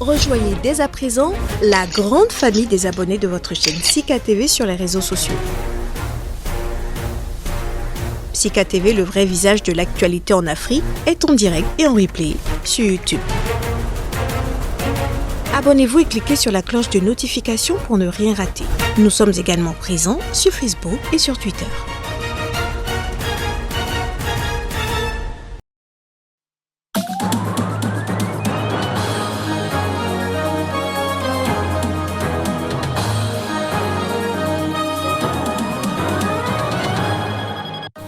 Rejoignez dès à présent la grande famille des abonnés de votre chaîne Sika TV sur les réseaux sociaux. Sika TV, le vrai visage de l'actualité en Afrique, est en direct et en replay sur YouTube. Abonnez-vous et cliquez sur la cloche de notification pour ne rien rater. Nous sommes également présents sur Facebook et sur Twitter.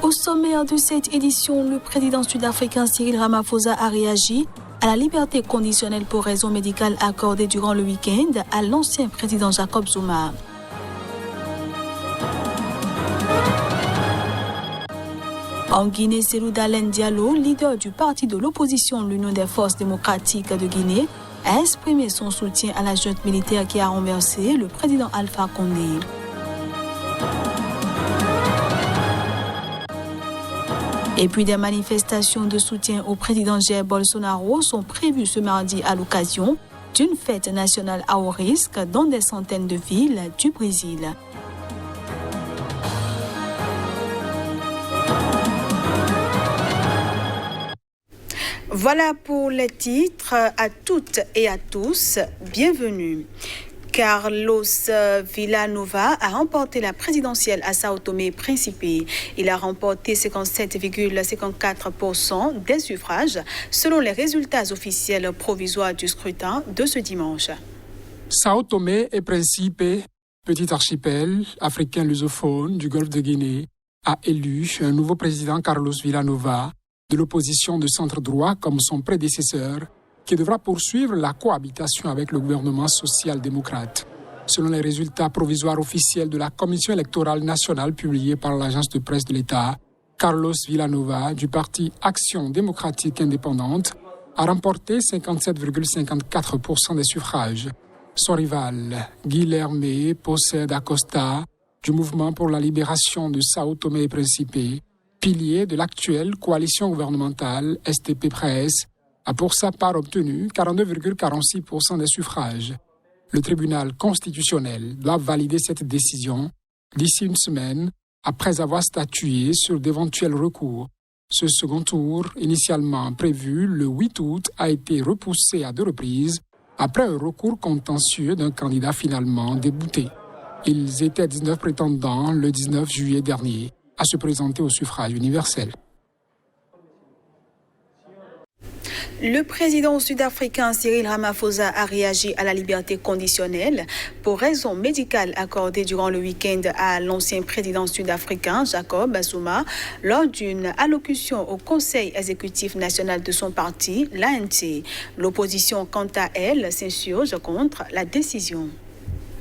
Au sommaire de cette édition, le président sud-africain Cyril Ramaphosa a réagi à la liberté conditionnelle pour raison médicale accordée durant le week-end à l'ancien président Jacob Zuma. En Guinée, Cellou Dalein Diallo, leader du parti de l'opposition l'Union des forces démocratiques de Guinée, a exprimé son soutien à la junte militaire qui a renversé le président Alpha Condé. Et puis des manifestations de soutien au président Jair Bolsonaro sont prévues ce mardi à l'occasion d'une fête nationale à haut risque dans des centaines de villes du Brésil. Voilà pour les titres. À toutes et à tous, bienvenue. Carlos Villanova a remporté la présidentielle à Sao Tomé et Principe. Il a remporté 57,54% des suffrages selon les résultats officiels provisoires du scrutin de ce dimanche. Sao Tomé et Principe, petit archipel africain lusophone du golfe de Guinée, a élu un nouveau président Carlos Villanova de l'opposition de centre-droit comme son prédécesseur, qui devra poursuivre la cohabitation avec le gouvernement social-démocrate. Selon les résultats provisoires officiels de la Commission électorale nationale publiés par l'agence de presse de l'État, Carlos Villanova, du parti Action démocratique indépendante, a remporté 57,54% des suffrages. Son rival, Guilherme Posse da Costa, du mouvement pour la libération de Sao Tomé et Principe, pilier de l'actuelle coalition gouvernementale STP-Presse, a pour sa part obtenu 42,46% des suffrages. Le tribunal constitutionnel doit valider cette décision d'ici une semaine après avoir statué sur d'éventuels recours. Ce second tour, initialement prévu le 8 août, a été repoussé à 2 reprises après un recours contentieux d'un candidat finalement débouté. Ils étaient 19 prétendants le 19 juillet dernier à se présenter au suffrage universel. Le président sud-africain Cyril Ramaphosa a réagi à la liberté conditionnelle pour raison médicale accordée durant le week-end à l'ancien président sud-africain Jacob Zuma lors d'une allocution au Conseil exécutif national de son parti, l'ANC. L'opposition, quant à elle, s'insurge contre la décision.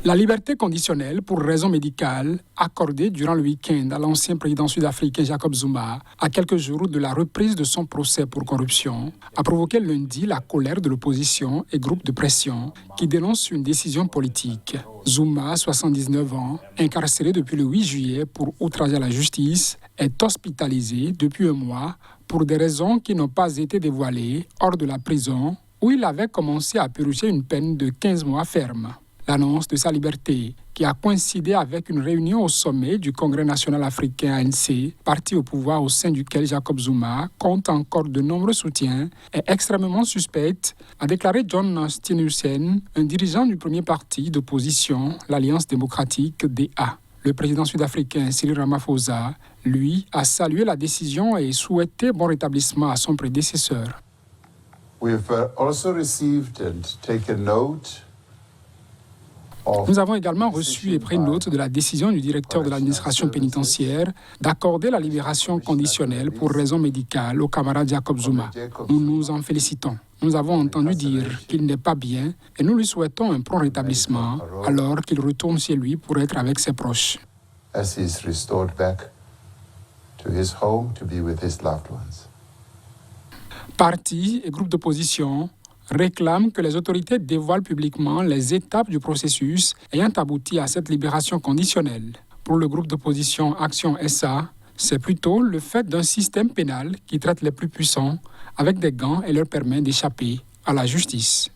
La liberté conditionnelle pour raison médicale accordée durant le week-end à l'ancien président sud-africain Jacob Zuma, à quelques jours de la reprise de son procès pour corruption, a provoqué lundi la colère de l'opposition et groupes de pression qui dénoncent une décision politique. Zuma, 79 ans, incarcéré depuis le 8 juillet pour outrage à la justice, est hospitalisé depuis un mois pour des raisons qui n'ont pas été dévoilées hors de la prison où il avait commencé à purger une peine de 15 mois ferme. L'annonce de sa liberté, qui a coïncidé avec une réunion au sommet du Congrès national africain ANC, parti au pouvoir au sein duquel Jacob Zuma compte encore de nombreux soutiens, est extrêmement suspecte, a déclaré John Steenhuisen, un dirigeant du premier parti d'opposition, l'Alliance démocratique DA. Le président sud-africain Cyril Ramaphosa, lui, a salué la décision et souhaité bon rétablissement à son prédécesseur. We've also received and taken note. Nous avons également reçu et pris note de la décision du directeur de l'administration pénitentiaire d'accorder la libération conditionnelle pour raison médicale au camarade Jacob Zuma. Nous nous en félicitons. Nous avons entendu dire qu'il n'est pas bien et nous lui souhaitons un prompt rétablissement alors qu'il retourne chez lui pour être avec ses proches. As he is restored back to his home to be with his loved ones. Partis et groupes d'opposition réclament que les autorités dévoilent publiquement les étapes du processus ayant abouti à cette libération conditionnelle. Pour le groupe d'opposition Action SA, c'est plutôt le fait d'un système pénal qui traite les plus puissants avec des gants et leur permet d'échapper à la justice.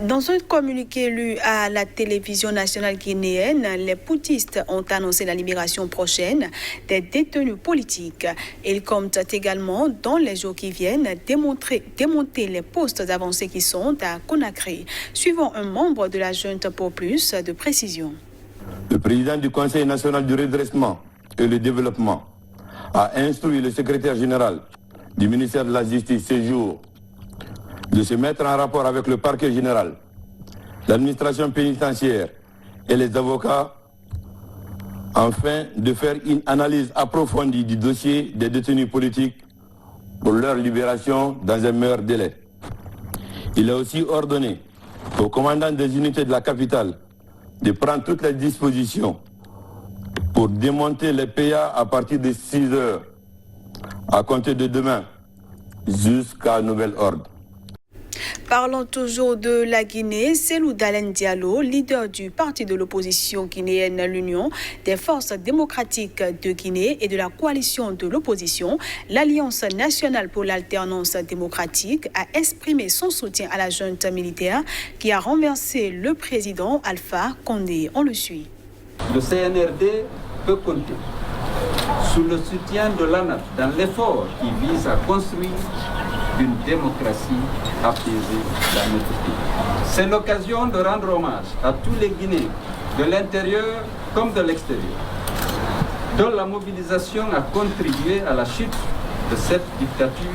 Dans un communiqué lu à la télévision nationale guinéenne, les poutistes ont annoncé la libération prochaine des détenus politiques. Ils comptent également, dans les jours qui viennent, démonter les postes avancés qui sont à Conakry. Suivant un membre de la junte pour plus de précision. Le président du Conseil national du redressement et le développement a instruit le secrétaire général du ministère de la Justice ces jours de se mettre en rapport avec le parquet général, l'administration pénitentiaire et les avocats afin de faire une analyse approfondie du dossier des détenus politiques pour leur libération dans un meilleur délai. Il a aussi ordonné aux commandants des unités de la capitale de prendre toutes les dispositions pour démonter les PA à partir de 6 heures à compter de demain jusqu'à nouvel ordre. Parlons toujours de la Guinée. Cellou Dalein Diallo, leader du parti de l'opposition guinéenne l'Union des forces démocratiques de Guinée et de la coalition de l'opposition, l'Alliance nationale pour l'alternance démocratique, a exprimé son soutien à la junte militaire qui a renversé le président Alpha Condé. On le suit. Le CNRD peut compter sur le soutien de l'ANAT dans l'effort qui vise à construire une démocratie apaisée dans notre pays. C'est l'occasion de rendre hommage à tous les Guinéens, de l'intérieur comme de l'extérieur, dont la mobilisation a contribué à la chute de cette dictature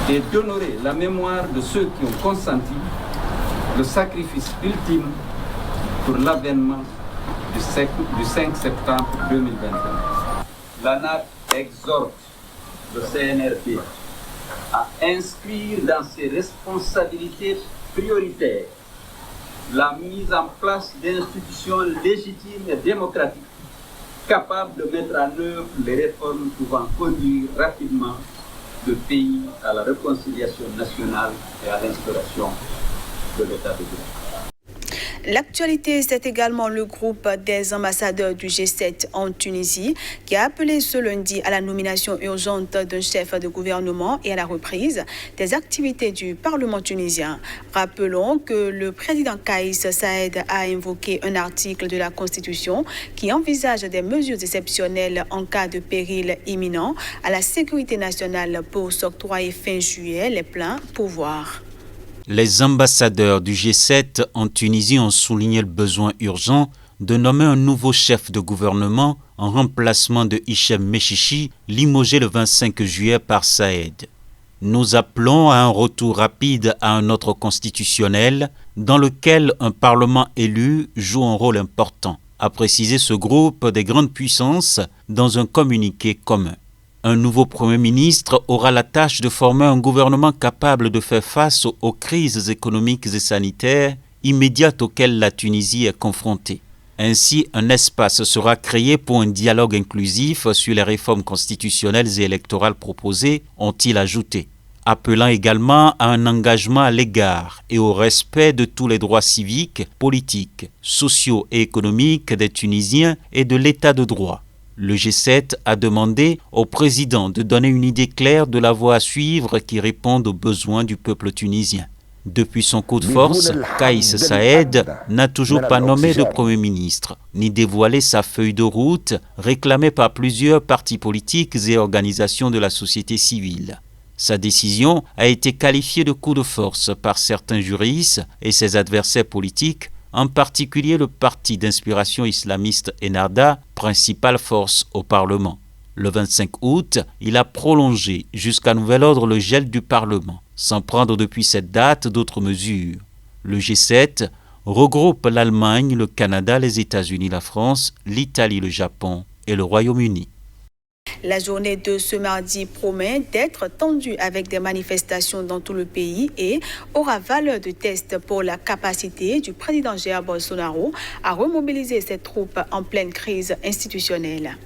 et d'honorer la mémoire de ceux qui ont consenti le sacrifice ultime pour l'avènement du 5 septembre 2021. L'ANAT exhorte le CNRD à inscrire dans ses responsabilités prioritaires la mise en place d'institutions légitimes et démocratiques capables de mettre en œuvre les réformes pouvant conduire rapidement le pays à la réconciliation nationale et à l'instauration de l'État de droit. L'actualité, c'est également le groupe des ambassadeurs du G7 en Tunisie qui a appelé ce lundi à la nomination urgente d'un chef de gouvernement et à la reprise des activités du Parlement tunisien. Rappelons que le président Kaïs Saïed a invoqué un article de la Constitution qui envisage des mesures exceptionnelles en cas de péril imminent à la sécurité nationale pour s'octroyer fin juillet les pleins pouvoirs. Les ambassadeurs du G7 en Tunisie ont souligné le besoin urgent de nommer un nouveau chef de gouvernement en remplacement de Hichem Mechichi, limogé le 25 juillet par Saïed. Nous appelons à un retour rapide à un ordre constitutionnel dans lequel un parlement élu joue un rôle important, a précisé ce groupe des grandes puissances dans un communiqué commun. Un nouveau Premier ministre aura la tâche de former un gouvernement capable de faire face aux crises économiques et sanitaires immédiates auxquelles la Tunisie est confrontée. Ainsi, un espace sera créé pour un dialogue inclusif sur les réformes constitutionnelles et électorales proposées, ont-ils ajouté, appelant également à un engagement à l'égard et au respect de tous les droits civiques, politiques, sociaux et économiques des Tunisiens et de l'état de droit. Le G7 a demandé au président de donner une idée claire de la voie à suivre qui réponde aux besoins du peuple tunisien. Depuis son coup de force, Kaïs Saïed n'a toujours pas nommé de Premier ministre, ni dévoilé sa feuille de route réclamée par plusieurs partis politiques et organisations de la société civile. Sa décision a été qualifiée de coup de force par certains juristes et ses adversaires politiques, en particulier le parti d'inspiration islamiste Ennahda, principale force au Parlement. Le 25 août, il a prolongé jusqu'à nouvel ordre le gel du Parlement, sans prendre depuis cette date d'autres mesures. Le G7 regroupe l'Allemagne, le Canada, les États-Unis, la France, l'Italie, le Japon et le Royaume-Uni. La journée de ce mardi promet d'être tendue avec des manifestations dans tout le pays et aura valeur de test pour la capacité du président Jair Bolsonaro à remobiliser ses troupes en pleine crise institutionnelle.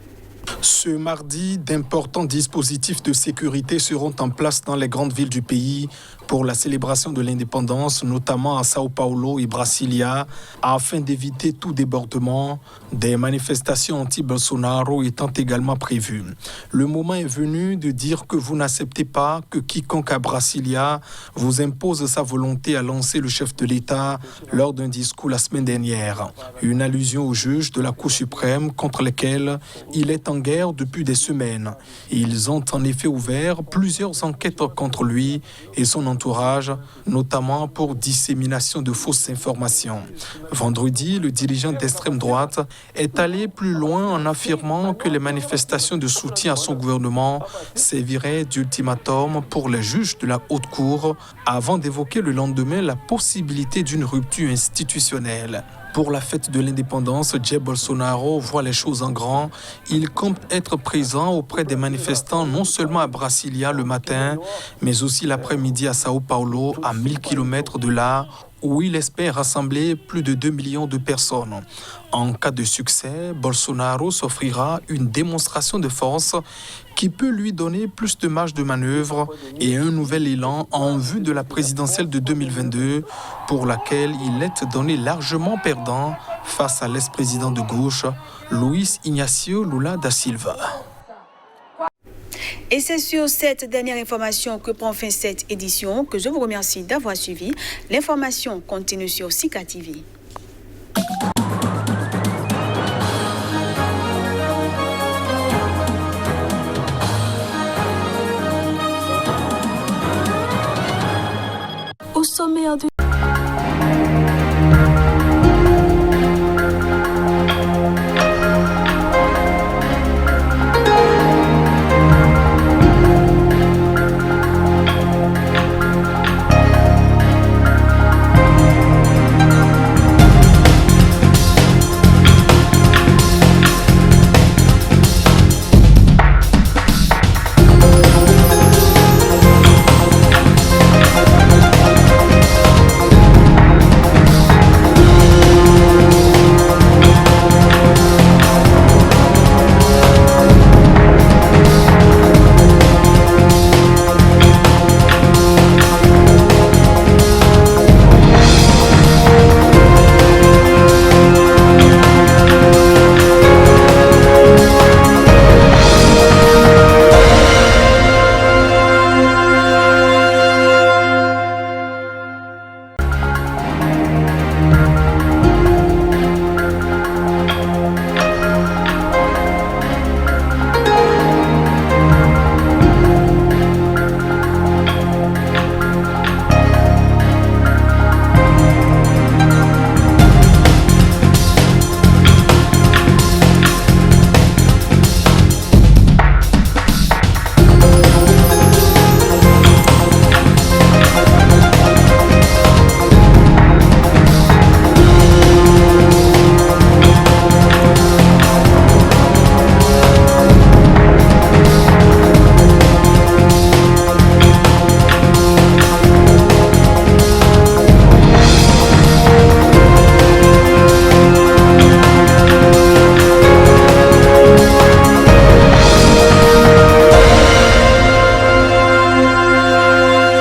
Ce mardi, d'importants dispositifs de sécurité seront en place dans les grandes villes du pays pour la célébration de l'indépendance, notamment à Sao Paulo et Brasilia, afin d'éviter tout débordement, des manifestations anti-Bolsonaro étant également prévues. Le moment est venu de dire que vous n'acceptez pas que quiconque à Brasilia vous impose sa volonté, a lancé le chef de l'État lors d'un discours la semaine dernière. Une allusion aux juges de la Cour suprême contre lesquels il est en guerre depuis des semaines. Ils ont en effet ouvert plusieurs enquêtes contre lui et son entourage, notamment pour dissémination de fausses informations. Vendredi, le dirigeant d'extrême droite est allé plus loin en affirmant que les manifestations de soutien à son gouvernement serviraient d'ultimatum pour les juges de la Haute Cour avant d'évoquer le lendemain la possibilité d'une rupture institutionnelle. Pour la fête de l'indépendance, Jair Bolsonaro voit les choses en grand. Il compte être présent auprès des manifestants non seulement à Brasilia le matin, mais aussi l'après-midi à Sao Paulo, à 1000 km de là, où il espère rassembler plus de 2 millions de personnes. En cas de succès, Bolsonaro s'offrira une démonstration de force qui peut lui donner plus de marge de manœuvre et un nouvel élan en vue de la présidentielle de 2022, pour laquelle il est donné largement perdant face à l'ex-président de gauche, Luiz Inácio Lula da Silva. Et c'est sur cette dernière information que prend fin cette édition, que je vous remercie d'avoir suivi. L'information continue sur Sika TV.